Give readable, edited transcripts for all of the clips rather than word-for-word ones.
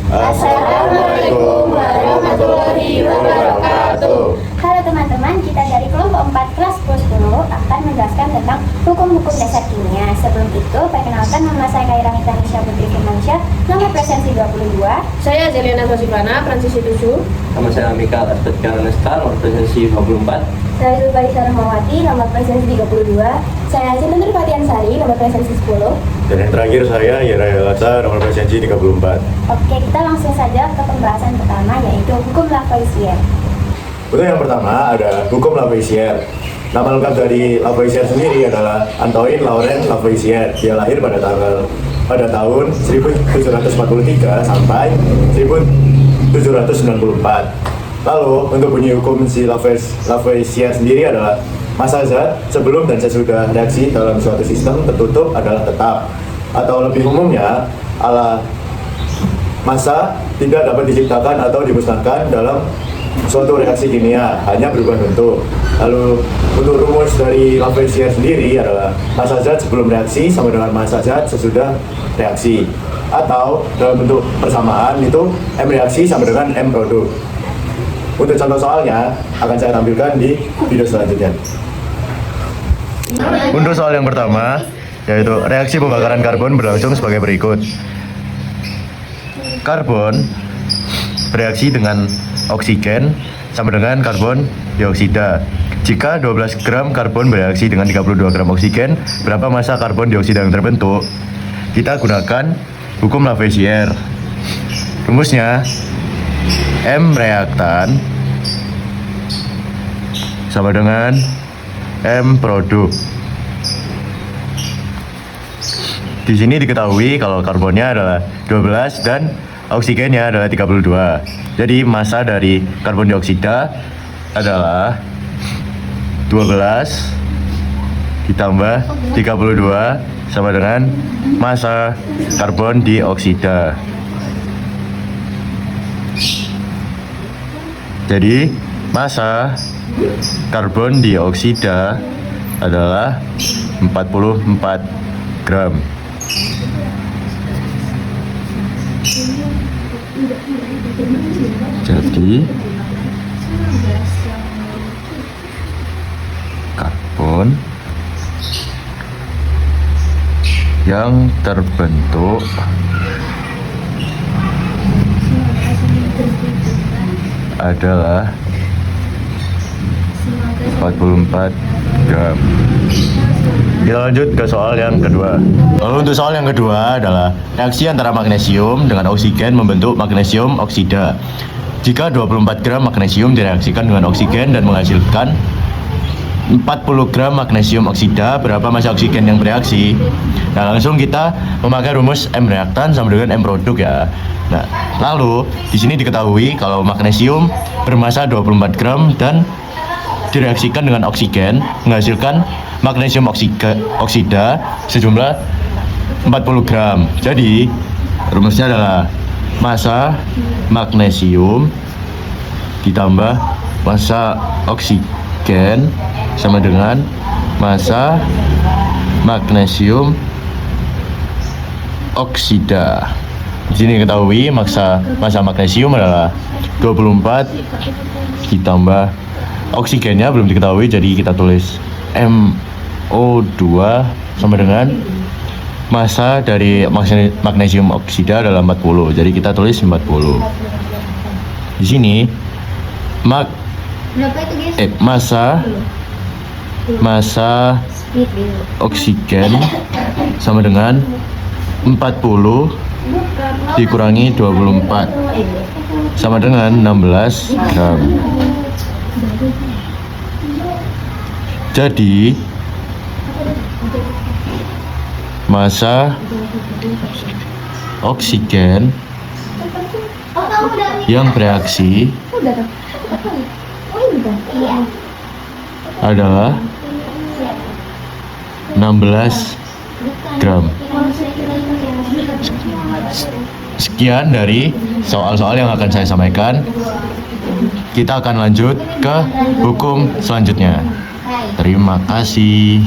Assalamualaikum warahmatullahi wabarakatuh. Halo teman-teman, kita dari kelompok 4 kelas 10 akan menjelaskan tentang hukum-hukum dasar kimia. Sebelum itu, perkenalkan nama saya Kaira Hitanisha Putri Firmansyah, nomor presensi 22. Saya Zeliana Tosifana, transisi 7. Nama saya Amika Asbet Karanesta, nomor presensi 24. Saya Zulfari Sarmawati, nomor presensi 32. Saya Cintur Fatiansari, nomor presensi 10. Dan yang terakhir saya Yera Yelata, nomor presensi 34. Oke, kita langsung saja ke pembahasan pertama, yaitu hukum Lavoisier. Untuk yang pertama ada hukum Lavoisier. Nama lengkap dari Lavoisier sendiri adalah Antoine Laurent Lavoisier. Dia lahir pada tahun 1743 sampai 1794. Lalu untuk bunyi hukum si Lavoisier sendiri adalah massa zat sebelum dan sesudah reaksi dalam suatu sistem tertutup adalah tetap, atau lebih umumnya massa tidak dapat diciptakan atau dimusnahkan dalam suatu reaksi kimia, hanya berubah bentuk. Lalu untuk rumus dari Lavoisier sendiri adalah massa zat sebelum reaksi sama dengan massa zat sesudah reaksi, atau dalam bentuk persamaan itu M reaksi sama dengan M produk. Untuk contoh soalnya akan saya tampilkan di video selanjutnya. Untuk soal yang pertama, yaitu reaksi pembakaran karbon berlangsung sebagai berikut. Karbon bereaksi dengan oksigen sama dengan karbon dioksida. Jika 12 gram karbon bereaksi dengan 32 gram oksigen, berapa massa karbon dioksida yang terbentuk? Kita gunakan hukum Lavoisier. Rumusnya M reaktan sama dengan M produk. Di sini diketahui kalau karbonnya adalah 12 dan oksigennya adalah 32. Jadi massa dari karbon dioksida adalah 12 ditambah 32 sama dengan massa karbon dioksida. Jadi massa karbon dioksida adalah 44 gram. Jadi karbon yang terbentuk adalah 44 gram. Kita lanjut ke soal yang kedua. Lalu untuk soal yang kedua adalah reaksi antara magnesium dengan oksigen membentuk magnesium oksida. Jika 24 gram magnesium direaksikan dengan oksigen dan menghasilkan 40 gram magnesium oksida, berapa massa oksigen yang bereaksi? Nah, langsung kita memakai rumus M reaktan sama dengan M produk ya. Nah, lalu di sini diketahui kalau magnesium bermassa 24 gram dan direaksikan dengan oksigen menghasilkan magnesium oksida sejumlah 40 gram. Jadi rumusnya adalah massa magnesium ditambah massa oksigen sama dengan massa magnesium oksida. Di sini ketahui massa magnesium adalah 24 ditambah oksigennya belum diketahui, jadi kita tulis MO2 sama dengan massa dari magnesium oksida adalah 40. Jadi kita tulis 40. Di sini massa oksigen sama dengan 40 dikurangi 24 sama dengan 16 gram. Jadi massa oksigen yang bereaksi adalah 16 gram. Sekian dari soal-soal yang akan saya sampaikan. Kita akan lanjut ke hukum selanjutnya. Terima kasih.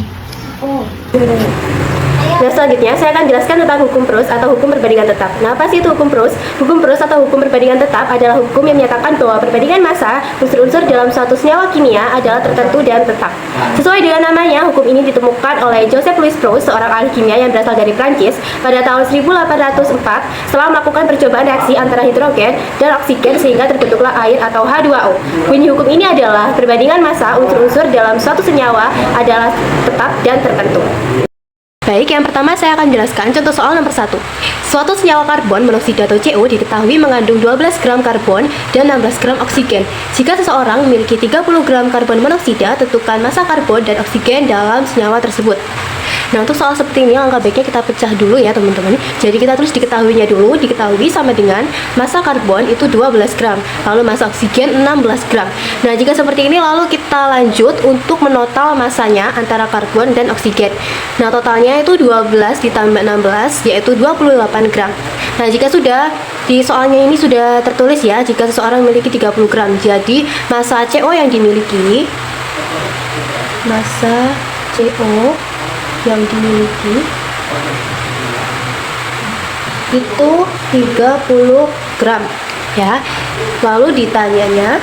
Nah, selanjutnya saya akan jelaskan tentang hukum pros atau hukum perbandingan tetap. Nah, apa sih itu hukum pros? Hukum pros atau hukum perbandingan tetap adalah hukum yang menyatakan bahwa perbandingan massa unsur-unsur dalam suatu senyawa kimia adalah tertentu dan tetap. Sesuai dengan namanya, hukum ini ditemukan oleh Joseph Louis Proust, seorang ahli kimia yang berasal dari Prancis, pada tahun 1804 setelah melakukan percobaan reaksi antara hidrogen dan oksigen sehingga terbentuklah air atau H2O. Bunyi hukum ini adalah perbandingan massa unsur-unsur dalam suatu senyawa adalah tetap dan tertentu. Baik, yang pertama saya akan jelaskan contoh soal nomor 1. Suatu senyawa karbon monoksida atau CO diketahui mengandung 12 gram karbon dan 16 gram oksigen. Jika seseorang memiliki 30 gram karbon monoksida, tentukan massa karbon dan oksigen dalam senyawa tersebut. Nah, untuk soal seperti ini, langkah baiknya kita pecah dulu ya teman-teman. Jadi kita tulis diketahuinya dulu, diketahui sama dengan massa karbon itu 12 gram, lalu massa oksigen 16 gram. Nah, jika seperti ini lalu kita lanjut untuk menotal massanya antara karbon dan oksigen. Nah, totalnya itu 12 ditambah 16 yaitu 28 gram. Nah, jika sudah di soalnya ini sudah tertulis ya, jika seseorang memiliki 30 gram, jadi massa CO yang dimiliki itu 30 gram ya. Lalu ditanyanya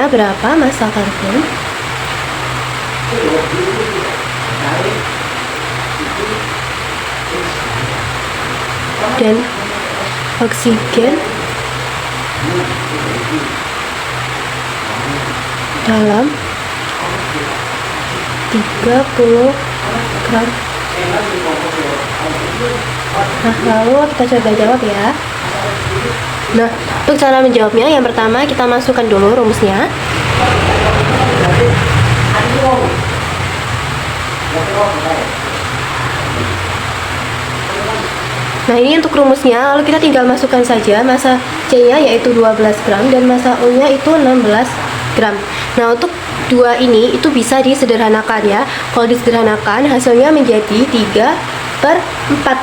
berapa massa karbon dan oksigen dalam 30 gram. Nah, lalu kita coba jawab ya. Nah, untuk cara menjawabnya, yang pertama kita masukkan dulu rumusnya. Nah, ini untuk rumusnya, lalu kita tinggal masukkan saja massa C-nya yaitu 12 gram dan massa U-nya itu 16 gram. Nah, untuk dua ini itu bisa disederhanakan ya. Kalau disederhanakan hasilnya menjadi 3/4.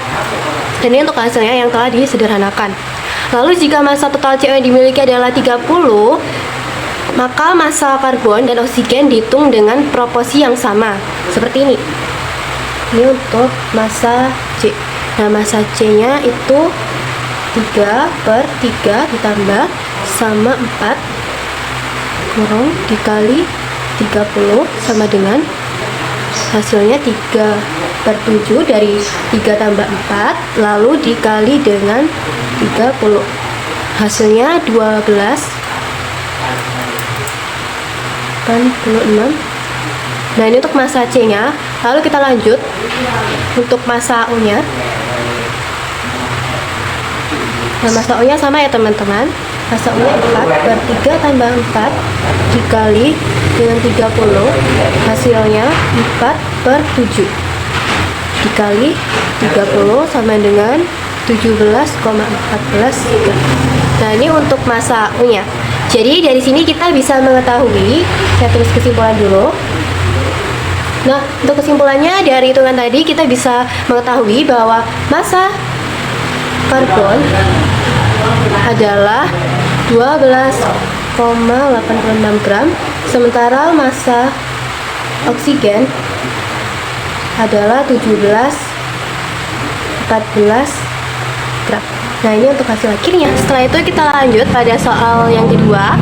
Dan ini untuk hasilnya yang telah disederhanakan. Lalu jika massa total CO yang dimiliki adalah 30, maka massa karbon dan oksigen dihitung dengan proporsi yang sama. Seperti ini. Ini untuk massa C. Nah, massa C-nya itu 3/3 ditambah sama 4 kurang dikali 30 sama dengan hasilnya 3/7 dari 3 tambah 4 lalu dikali dengan 30, hasilnya 12,86. Nah, ini untuk massa C nya. Lalu kita lanjut untuk massa U nya. Nah, massa U nya sama ya teman-teman. Massa U nya 4/3 tambah 4 dikali dengan 30, hasilnya 4/7 dikali 30 sama dengan 17,14 gram. Nah, ini untuk massa U nya. Jadi dari sini kita bisa mengetahui, saya tulis kesimpulan dulu. Nah, untuk kesimpulannya dari hitungan tadi kita bisa mengetahui bahwa massa karbon adalah 12,86 gram, sementara massa oksigen adalah 17,14 gram. Nah, ini untuk hasil akhirnya. Setelah itu kita lanjut pada soal yang kedua.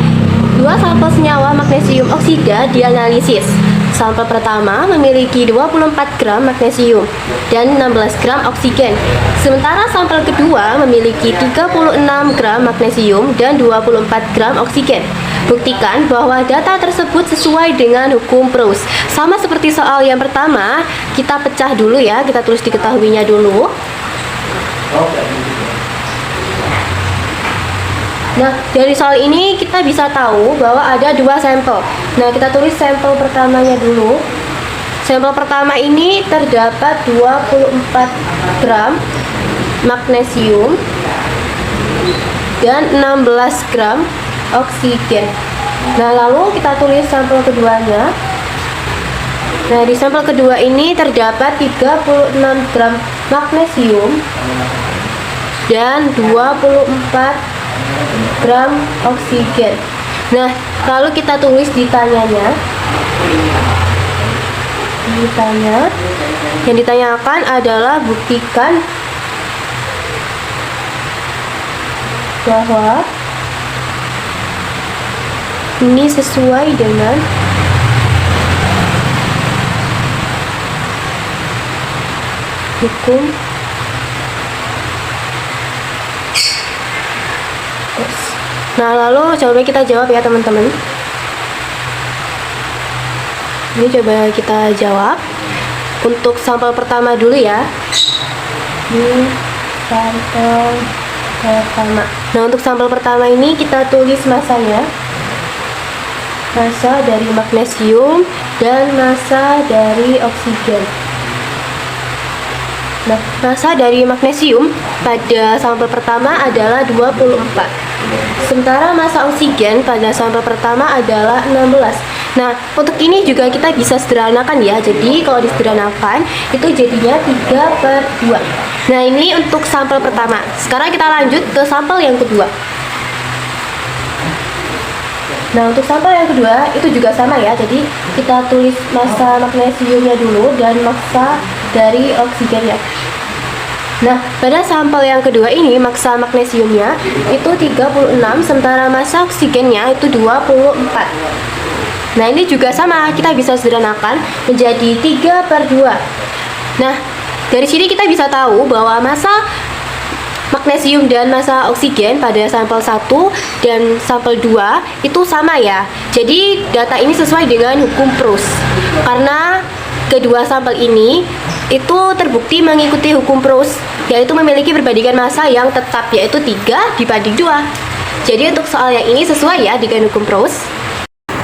Dua sampel senyawa magnesium oksida dianalisis. Sampel pertama memiliki 24 gram magnesium dan 16 gram oksigen. Sementara sampel kedua memiliki 36 gram magnesium dan 24 gram oksigen. Buktikan bahwa data tersebut sesuai dengan hukum Proust. Sama seperti soal yang pertama, kita pecah dulu ya, kita tulis diketahuinya dulu. Nah, dari soal ini kita bisa tahu bahwa ada dua sampel. Nah, kita tulis sampel pertamanya dulu. Sampel pertama ini terdapat 24 gram magnesium dan 16 gram oksigen. Nah, lalu kita tulis sampel keduanya. Nah, di sampel kedua ini terdapat 36 gram magnesium dan 24 gram oksigen. Nah, lalu kita tulis ditanyanya Yang ditanyakan adalah buktikan bahwa ini sesuai dengan hukum Pros. Nah, lalu coba kita jawab ya teman-teman. Ini coba kita jawab untuk sampel pertama dulu ya. Ini sampel pertama. Nah, untuk sampel pertama ini kita tulis masanya. Massa dari magnesium dan massa dari oksigen. Nah, massa dari magnesium pada sampel pertama adalah 24. Sementara massa oksigen pada sampel pertama adalah 16. Nah, untuk ini juga kita bisa sederhanakan ya. Jadi, kalau disederhanakan, itu jadinya 3/2. Nah, ini untuk sampel pertama. Sekarang kita lanjut ke sampel yang kedua. Nah, untuk sampel yang kedua, itu juga sama ya. Jadi, kita tulis massa magnesiumnya dulu dan massa dari oksigennya. Nah, pada sampel yang kedua ini, massa magnesiumnya itu 36, sementara massa oksigennya itu 24. Nah, ini juga sama, kita bisa sederhanakan menjadi 3/2. Nah, dari sini kita bisa tahu bahwa massa magnesium dan massa oksigen pada sampel 1 dan sampel 2 itu sama ya. Jadi, data ini sesuai dengan hukum Pros. Karena kedua sampel ini itu terbukti mengikuti hukum Pros, yaitu memiliki perbandingan massa yang tetap, yaitu 3/2. Jadi, untuk soal yang ini sesuai ya dengan hukum Pros.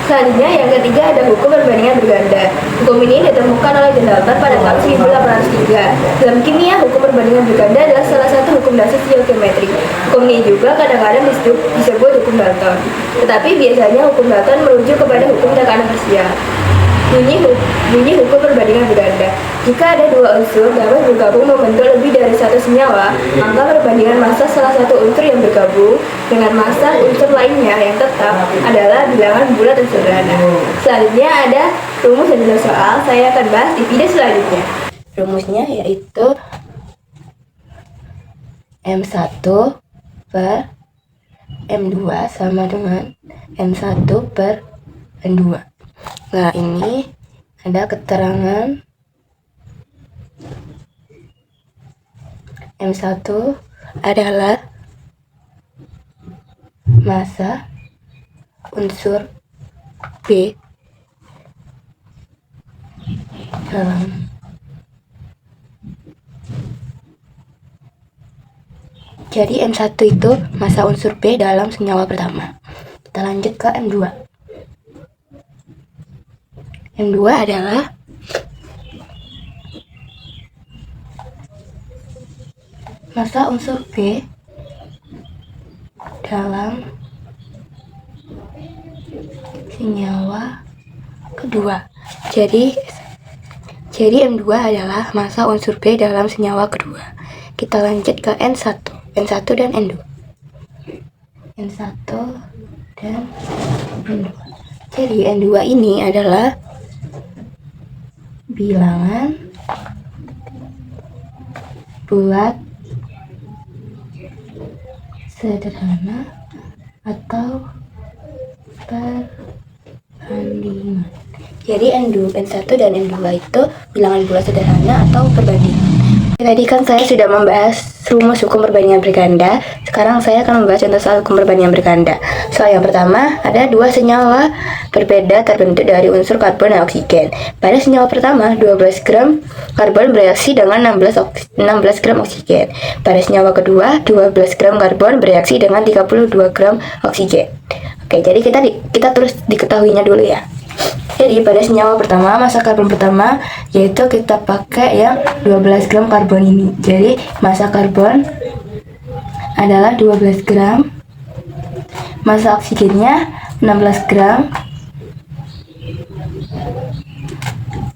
Selanjutnya yang ketiga ada hukum perbandingan berganda. Hukum ini ditemukan oleh John Dalton pada tahun 1803. Dalam kimia, hukum perbandingan berganda adalah salah satu hukum dasar stoichiometri. Hukum ini juga kadang-kadang disebut hukum Dalton. Tetapi biasanya hukum Dalton merujuk kepada hukum tekanan parsial. Bunyi hukum perbandingan berganda. Jika ada dua unsur dapat bergabung membentuk lebih dari satu senyawa, maka perbandingan massa salah satu unsur yang bergabung dengan massa unsur lainnya yang tetap adalah bilangan bulat dan sederhana. Selanjutnya ada rumus dan nilai soal. Saya akan bahas di video selanjutnya. Rumusnya yaitu M1 per M2 sama dengan M1 per M2. Nah, ini ada keterangan M1 adalah massa unsur B dalam jadi M1 itu massa unsur B dalam senyawa pertama. Kita lanjut ke M2. M2 adalah massa unsur B dalam senyawa kedua. Jadi M2 adalah massa unsur B dalam senyawa kedua. Kita lanjut ke N1 dan N2. N1 dan N2. Jadi N2 ini adalah bilangan bulat sederhana atau perbandingan. Jadi N1 dan N2 itu bilangan bulat sederhana atau perbandingan. Tadi kan saya sudah membahas rumus hukum perbandingan berganda. Sekarang saya akan membahas contoh soal hukum perbandingan berganda. Soal yang pertama, ada dua senyawa berbeda terbentuk dari unsur karbon dan oksigen. Pada senyawa pertama, 12 gram karbon bereaksi dengan 16 gram oksigen. Pada senyawa kedua, 12 gram karbon bereaksi dengan 32 gram oksigen. Oke, jadi kita terus diketahuinya dulu ya. Jadi pada senyawa pertama, massa karbon pertama yaitu kita pakai yang 12 gram karbon ini. Jadi massa karbon adalah 12 gram, massa oksigennya 16 gram.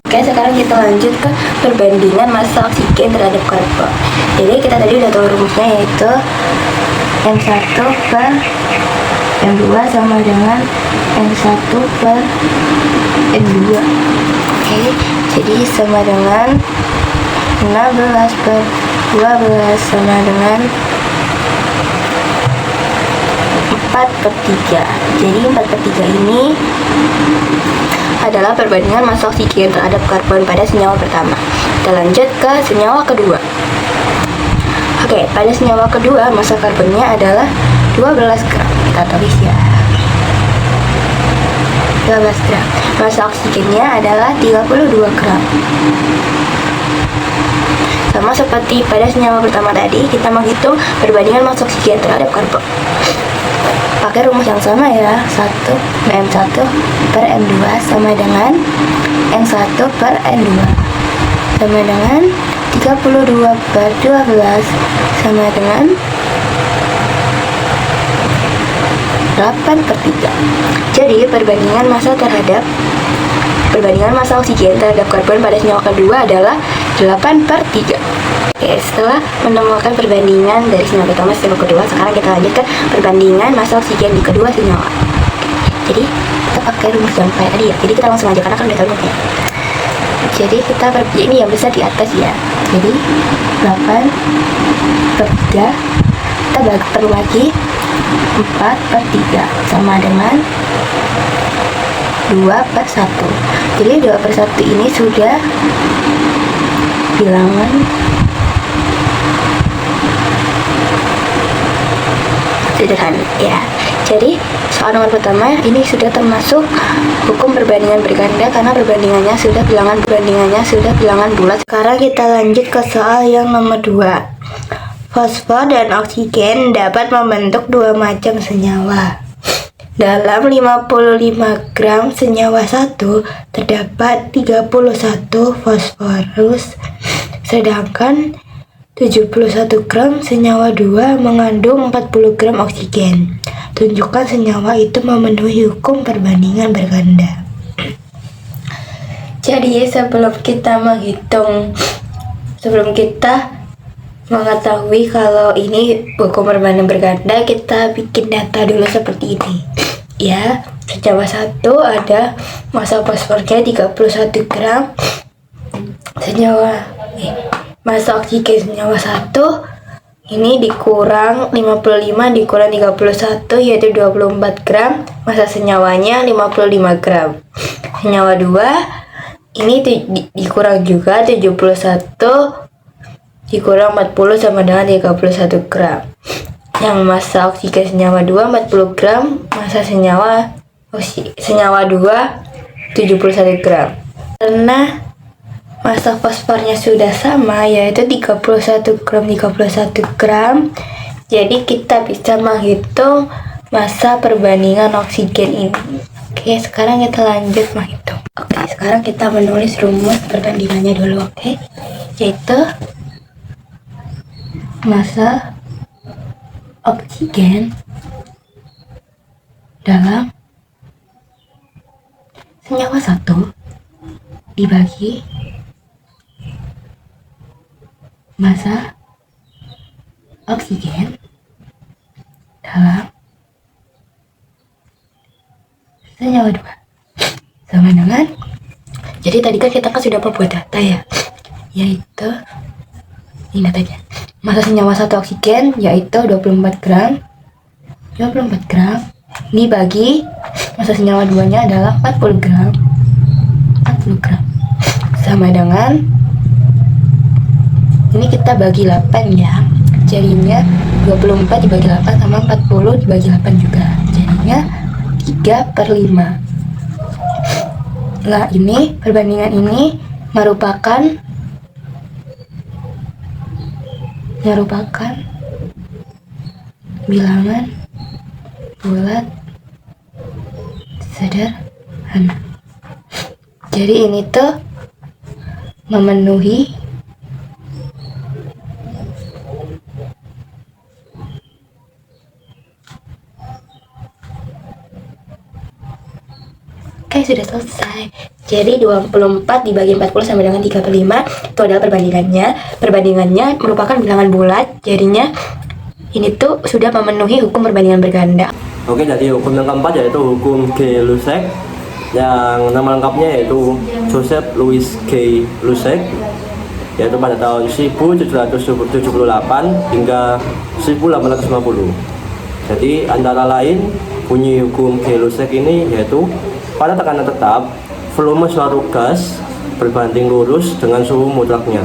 Oke, sekarang kita lanjut ke perbandingan massa oksigen terhadap karbon. Jadi kita tadi udah tahu rumusnya yaitu M1 per M2 sama dengan N1 per N2. Oke, jadi sama dengan 16 per 12 sama dengan 4/3. Jadi 4/3 ini adalah perbandingan massa oksigen terhadap karbon pada senyawa pertama. Kita lanjut ke senyawa kedua. Oke, pada senyawa kedua massa karbonnya adalah 12 gram. Kita tulis ya. 12 gram. Massa oksigennya adalah 32 gram. Sama seperti pada senyawa pertama tadi, kita menghitung perbandingan massa oksigen terhadap karbon. Pakai rumus yang sama ya, M1 per M2 sama dengan N1 per N2 sama dengan 32 per 12 sama dengan 8/3. Jadi perbandingan massa oksigen terhadap karbon pada senyawa kedua adalah 8/3. Oke, setelah menemukan perbandingan dari senyawa pertama senyawa kedua, sekarang kita lanjut ke perbandingan massa oksigen di kedua senyawa. Jadi kita pakai rumus yang kayak tadi ya. Jadi kita langsung aja karena kan udah tahu ya. Jadi kita ini yang besar di atas ya. Jadi 8/3 kita perlu lagi 4/3 sama dengan 2/1. Jadi 2/1 ini sudah bilangan sederhana ya. Jadi soal nomor pertama ini sudah termasuk hukum perbandingan berganda karena bilangan perbandingannya sudah bilangan bulat. Sekarang kita lanjut ke soal yang nomor 2. Fosfor dan oksigen dapat membentuk dua macam senyawa. Dalam 55 gram senyawa 1 terdapat 31 fosforus, sedangkan 71 gram senyawa 2 mengandung 40 gram oksigen. Tunjukkan senyawa itu memenuhi hukum perbandingan berganda. Jadi sebelum kita mengetahui kalau ini hukum perbandingan berganda, kita bikin data dulu seperti ini. Ya, senyawa 1 ada massa fosfornya 31 gram. Massa oksigen senyawa 1 ini dikurang 55 dikurang 31 yaitu 24 gram. Massa senyawanya 55 gram. Senyawa 2 ini dikurang juga 71 dikurang 40 sama dengan 31 gram. Yang massa oksigen senyawa 2 40 gram, massa senyawa 2 71 gram. Karena massa fosfornya sudah sama yaitu 31 gram, jadi kita bisa menghitung massa perbandingan oksigen ini. Oke, sekarang kita lanjut menghitung. Oke, sekarang kita menulis rumus perbandingannya dulu. Oke, yaitu massa oksigen dalam senyawa 1 dibagi massa oksigen dalam senyawa 2 sama dengan, jadi tadi kan kita sudah membuat data ya, yaitu ini datanya. Massa senyawa 1 oksigen yaitu 24 gram ini bagi massa senyawa 2 nya adalah 40 gram sama dengan, ini kita bagi 8 ya, jadinya 24 dibagi 8 sama 40 dibagi 8 juga, jadinya 3/5. Nah, ini perbandingan ini merupakan bilangan bulat sederhana. Jadi ini tuh memenuhi sudah selesai. Jadi 24 dibagi 40 sama dengan 3/5 itu adalah perbandingannya. Perbandingannya merupakan bilangan bulat, jadinya ini tuh sudah memenuhi hukum perbandingan berganda. Oke, jadi hukum yang keempat yaitu hukum Gay-Lussac, yang nama lengkapnya yaitu Joseph Louis Gay-Lussac, yaitu pada tahun 1778 hingga 1850. Jadi antara lain bunyi hukum Gay-Lussac ini yaitu pada tekanan tetap volume suatu gas berbanding lurus dengan suhu mutlaknya,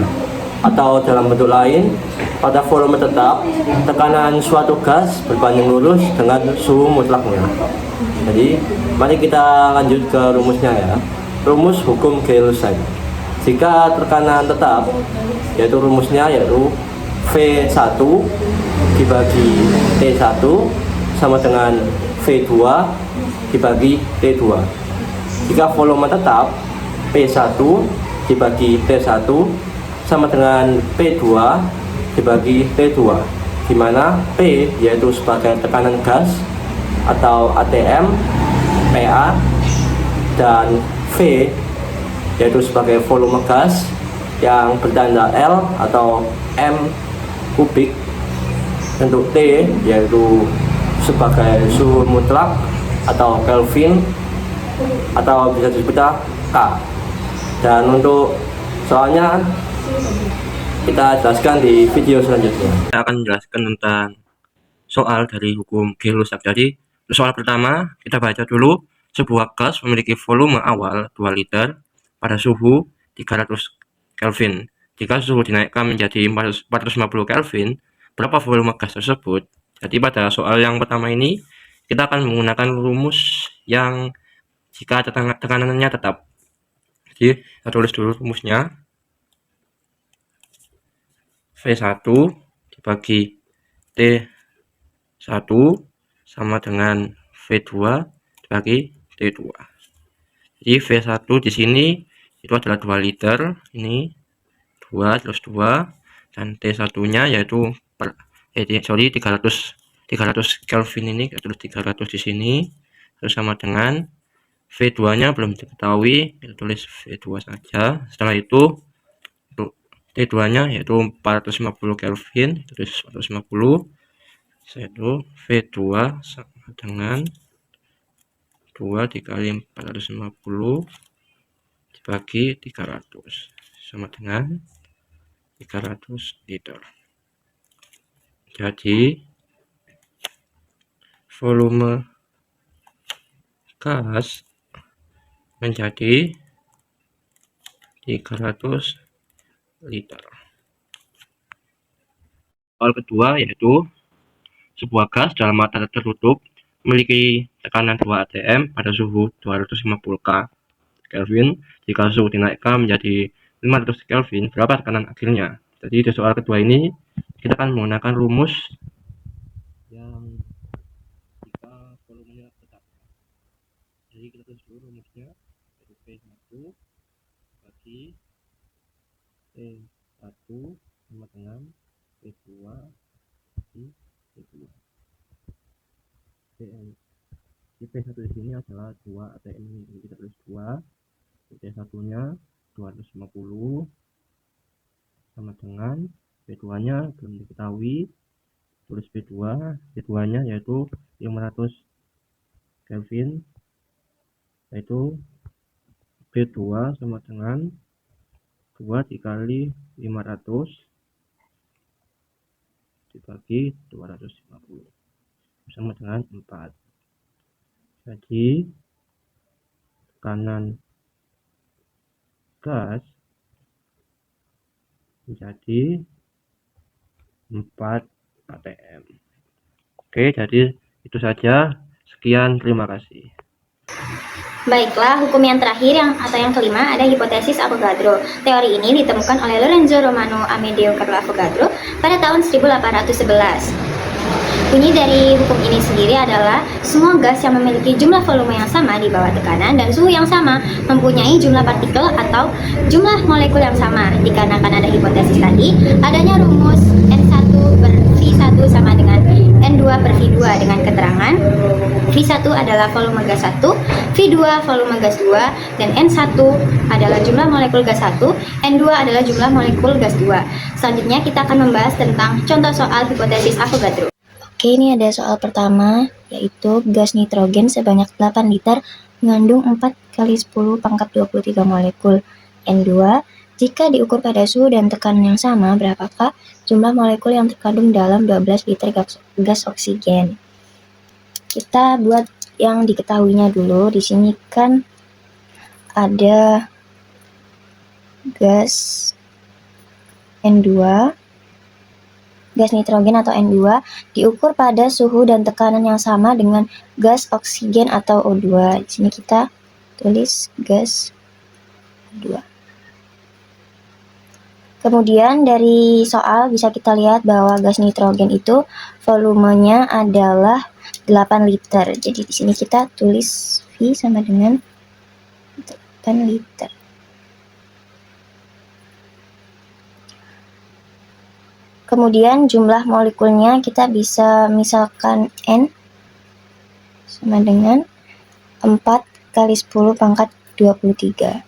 atau dalam bentuk lain, pada volume tetap tekanan suatu gas berbanding lurus dengan suhu mutlaknya. Jadi mari kita lanjut ke rumusnya ya. Rumus hukum Gay-Lussac. Jika tekanan tetap, yaitu rumusnya yaitu V1 dibagi T1 sama dengan V2 dibagi T2. Jika volume tetap, P1 dibagi T1 sama dengan P2 dibagi T2, di mana P yaitu sebagai tekanan gas atau ATM, PA, dan V yaitu sebagai volume gas yang bertanda L atau M kubik. Untuk T yaitu sebagai suhu mutlak atau Kelvin, atau bisa disebut K. Dan untuk soalnya kita jelaskan di video selanjutnya. Saya akan menjelaskan tentang soal dari hukum Gay-Lussac. Jadi soal pertama kita baca dulu. Sebuah gas memiliki volume awal 2 liter pada suhu 300 Kelvin. Jika suhu dinaikkan menjadi 450 Kelvin, berapa volume gas tersebut? Jadi pada soal yang pertama ini kita akan menggunakan rumus yang jika tekanannya tetap. Jadi kita tulis dulu rumusnya. V1 dibagi T1 sama dengan V2 dibagi T2. Jadi V1 di sini itu adalah 2 liter, ini 2 terus 2, dan T1-nya yaitu 300 Kelvin, ini terus 300 di sini, terus sama dengan V2-nya belum diketahui, kita tulis V2 saja. Setelah itu untuk T2-nya yaitu 450 Kelvin, terus 450, yaitu V2 sama dengan 2 dikali 450 dibagi 300 sama dengan 300 liter. Jadi volume gas menjadi 300 liter. Soal kedua yaitu sebuah gas dalam wadah tertutup memiliki tekanan 2 atm pada suhu 250 Kelvin. Jika suhu dinaikkan menjadi 500 Kelvin, berapa tekanan akhirnya? Jadi di soal kedua ini kita akan menggunakan rumus yang jika volumenya tetap. Jadi kita tulis dulu rumusnya, yaitu P1 bagi T1 sama dengan P2 bagi T2. P1 di sini adalah 2 ATM, ini kita tulis 2. T1-nya 250 sama dengan P2-nya belum diketahui, tulis P2. P2-nya yaitu 500 Kelvin, yaitu P2 sama dengan 2 dikali 500 dibagi 250 sama dengan 4. Jadi tekanan gas menjadi 4 atm. Oke, jadi itu saja. Sekian, terima kasih. Baiklah, hukum yang terakhir atau yang kelima ada hipotesis Avogadro. Teori ini ditemukan oleh Lorenzo Romano Amedeo Carlo Avogadro pada tahun 1811. Bunyi dari hukum ini sendiri adalah semua gas yang memiliki jumlah volume yang sama di bawah tekanan dan suhu yang sama mempunyai jumlah partikel atau jumlah molekul yang sama. Dikarenakan ada hipotesis tadi, adanya rumus N1 per V1 sama dengan N2 per V2 dengan keterangan V1 adalah volume gas 1, V2 volume gas 2, dan N1 adalah jumlah molekul gas 1, N2 adalah jumlah molekul gas 2. Selanjutnya kita akan membahas tentang contoh soal hipotesis Avogadro. Oke, ini ada soal pertama, yaitu gas nitrogen sebanyak 8 liter mengandung 4 kali 10 pangkat 23 molekul N2. Jika diukur pada suhu dan tekanan yang sama, berapakah jumlah molekul yang terkandung dalam 12 liter gas oksigen? Kita buat yang diketahuinya dulu. Di sini kan ada gas N2, gas nitrogen atau N2 diukur pada suhu dan tekanan yang sama dengan gas oksigen atau O2. Di sini kita tulis gas O2. Kemudian dari soal bisa kita lihat bahwa gas nitrogen itu volumenya adalah 8 liter. Jadi di sini kita tulis V sama dengan 8 liter. Kemudian jumlah molekulnya kita bisa misalkan N sama dengan 4 kali 10 pangkat 23.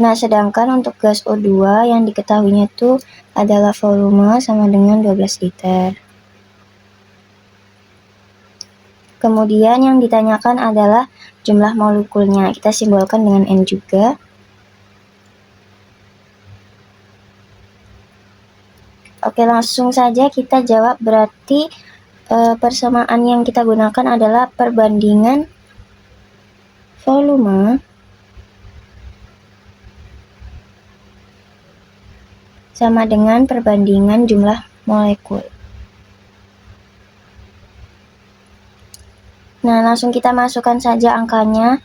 Nah, sedangkan untuk gas O2 yang diketahuinya itu adalah volume sama dengan 12 liter. Kemudian yang ditanyakan adalah jumlah molekulnya. Kita simbolkan dengan N juga. Oke, langsung saja kita jawab. Berarti persamaan yang kita gunakan adalah perbandingan volume sama dengan perbandingan jumlah molekul. Nah, langsung kita masukkan saja angkanya.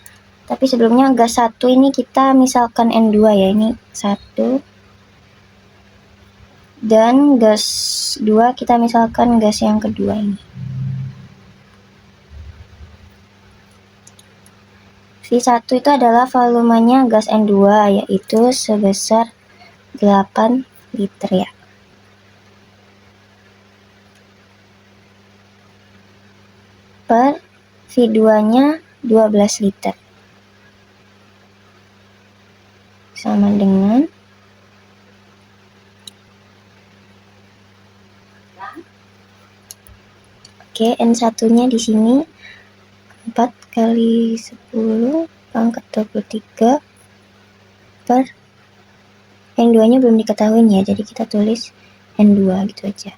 Tapi sebelumnya gas 1 ini kita misalkan N2 ya, ini 1. Dan gas 2 kita misalkan gas yang kedua ini. V1 itu adalah volumenya gas N2, yaitu sebesar 8 liter ya. Per V2-nya 12 liter. Sama dengan Oke, N1-nya di sini 4 kali 10 pangkat 23 per N2-nya belum diketahui ya, jadi kita tulis N2 gitu aja.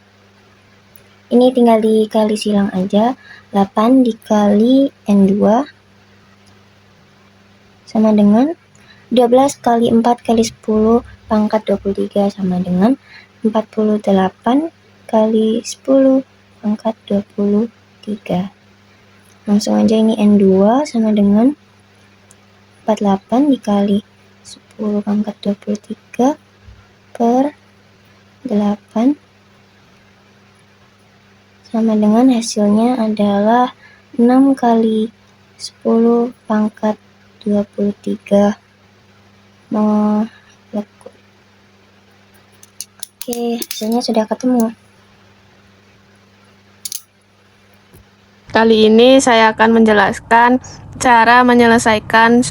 Ini tinggal dikali silang aja. 8 dikali N2 sama dengan 12 kali 4 kali 10 pangkat 23 sama dengan 48 kali 10 pangkat 23. Langsung aja ini N2 sama dengan 48 dikali 10 pangkat 23 per 8 sama dengan hasilnya adalah 6 kali 10 pangkat 23 molekul. Oke, hasilnya sudah ketemu. Kali ini saya akan menjelaskan cara menyelesaikan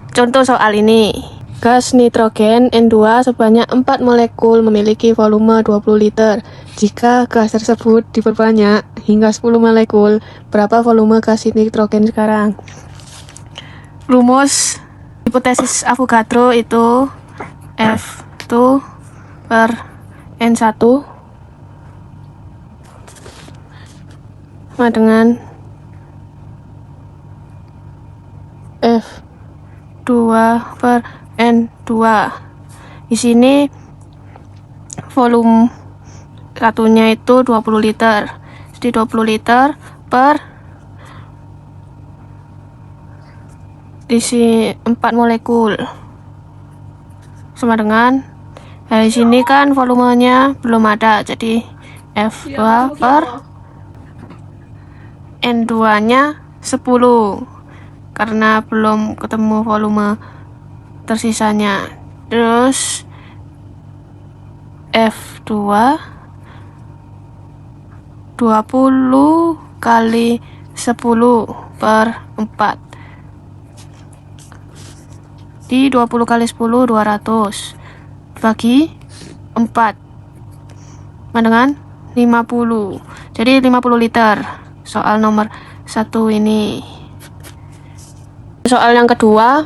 contoh soal ini. Gas nitrogen N2 sebanyak 4 molekul memiliki volume 20 liter. Jika gas tersebut diperbanyak hingga 10 molekul, berapa volume gas nitrogen sekarang? Rumus hipotesis Avogadro itu F2 per N1 sama dengan F2 per N2. Di sini volume satunya itu 20 liter. Jadi 20 liter per isi 4 molekul sama dengan di sini kan volumenya belum ada, jadi F2 per N2-nya 10 karena belum ketemu volume tersisanya. Terus F2 20 kali 10 per 4. Di 20 kali 10 200 bagi 4 sama dengan 50. Jadi 50 liter. Soal nomor 1 ini. Soal yang kedua,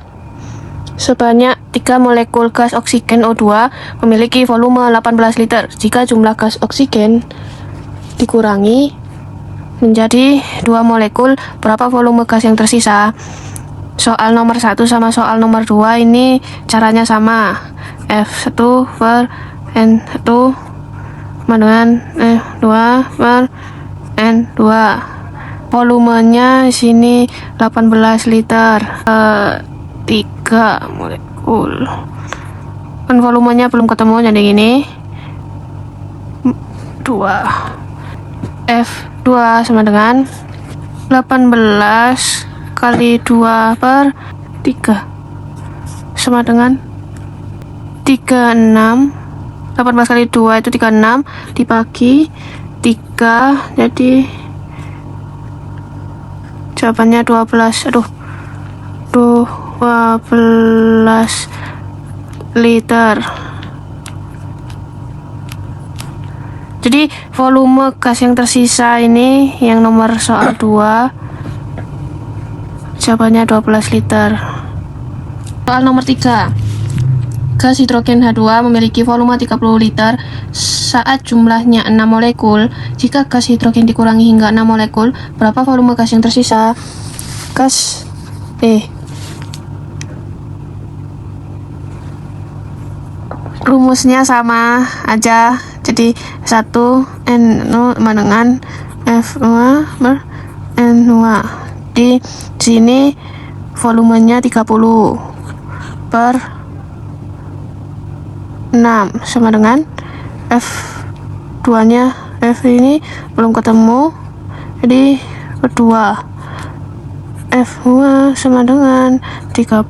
sebanyak 3 molekul gas oksigen O2 memiliki volume 18 liter. Jika jumlah gas oksigen dikurangi menjadi 2 molekul, berapa volume gas yang tersisa? Soal nomor 1 sama soal nomor 2 ini caranya sama. F1 per N1 sama dengan F2 per N2. Volumenya sini 18 liter. 3 molekul. Kan volumenya belum ketemu, jadi gini. 2. F2 sama dengan 18 kali 2 per 3 sama dengan 36. 18 kali 2 itu 36, dibagi 3, jadi jawabannya 12 liter. Jadi volume gas yang tersisa ini yang nomor soal 2 jawabannya 12 liter. Soal nomor 3. Gas hidrogen H2 memiliki volume 30 liter saat jumlahnya 6 molekul. Jika gas hidrogen dikurangi hingga 6 molekul, berapa volume gas yang tersisa? Rumusnya sama aja. Jadi 1 N0 sama dengan F2 per N2. Di sini volumenya 30 per 6 sama dengan F2 nya, F ini belum ketemu, jadi kedua F2 sama dengan 30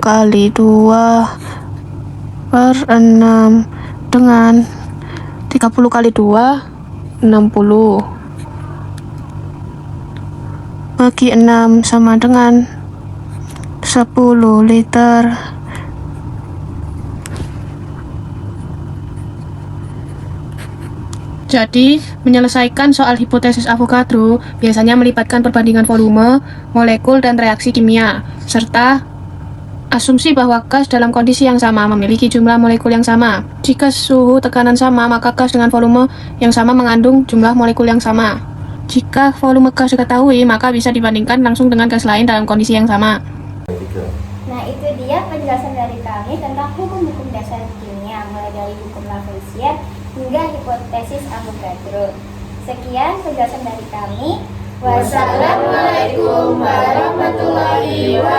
kali 2 per 6 dengan 30 kali 2 60 bagi 6 sama dengan 10 liter. Jadi, menyelesaikan soal hipotesis Avogadro biasanya melibatkan perbandingan volume, molekul, dan reaksi kimia, serta asumsi bahwa gas dalam kondisi yang sama memiliki jumlah molekul yang sama. Jika suhu tekanan sama, maka gas dengan volume yang sama mengandung jumlah molekul yang sama. Jika volume gas diketahui, maka bisa dibandingkan langsung dengan gas lain dalam kondisi yang sama. Nah, itu dia penjelasan dari kami tentang hukum-hukum dasar kimia, mulai dari hukum Lavoisier hingga hipotesis Avogadro. Sekian penjelasan dari kami. Wassalamualaikum warahmatullahi wabarakatuh.